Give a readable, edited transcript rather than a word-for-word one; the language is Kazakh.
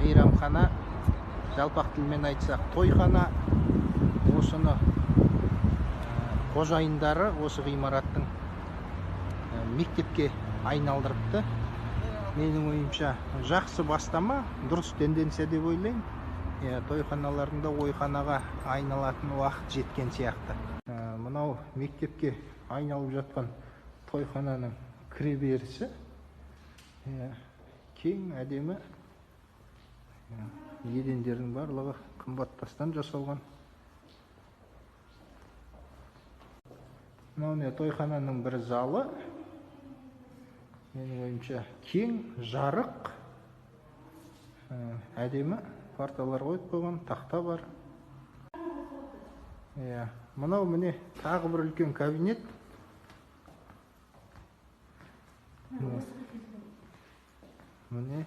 мейрамхана, жалпақ тілмен айтсақ тойхана. Осыны қожайындары осы ғимараттың мектепке айналдырыпты. Менің ойымша жақсы бастама, дұрыс тенденция деп ойлаймын. Тойханаларында ойханаға айналатын уақыт жеткен сияқты. Мынау мектепке айналып жатқан тойхананың кіреберісі. Кең, әдемі. Едендердің барлығы қымбат тастан жасалған. Мынау тойхананың бір залы. Менің ойымша кең, жарық, әдемі. Парталар қойып қойған, тақта бар. Мынау міне тағы бір үлкен кабинет. Міне